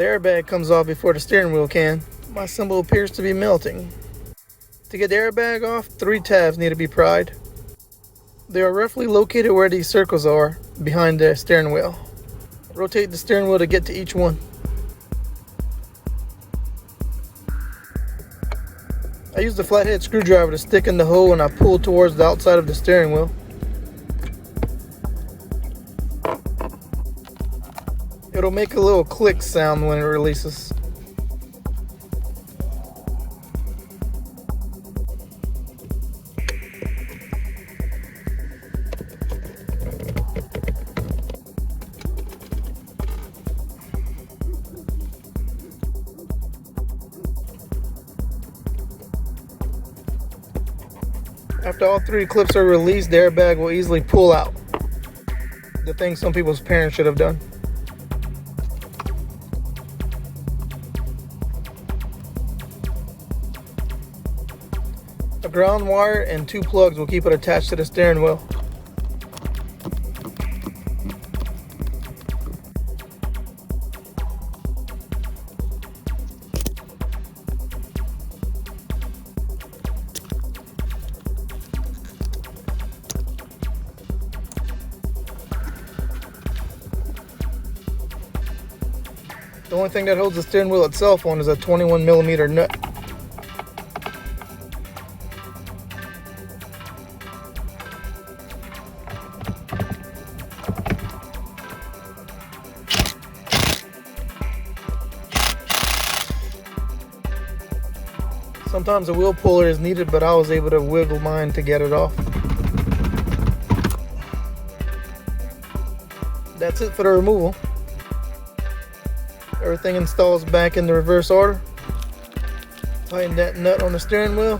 The airbag comes off before the steering wheel can. My cymbal appears to be melting. To get the airbag off, 3 tabs need to be pried. They are roughly located where these circles are, behind the steering wheel. Rotate the steering wheel to get to each one. I use the flathead screwdriver to stick in the hole and I pull towards the outside of the steering wheel. It'll make a little click sound when it releases. After all 3 clips are released, the airbag will easily pull out. The thing some people's parents should have done. A ground wire and 2 plugs will keep it attached to the steering wheel. The only thing that holds the steering wheel itself on is a 21mm nut. Sometimes a wheel puller is needed, but I was able to wiggle mine to get it off. That's it for the removal. Everything installs back in the reverse order. Tighten that nut on the steering wheel.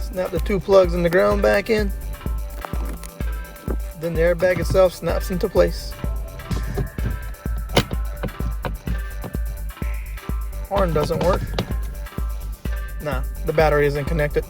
Snap the 2 plugs in the ground back in. Then the airbag itself snaps into place. Horn doesn't work. Nah, the battery isn't connected.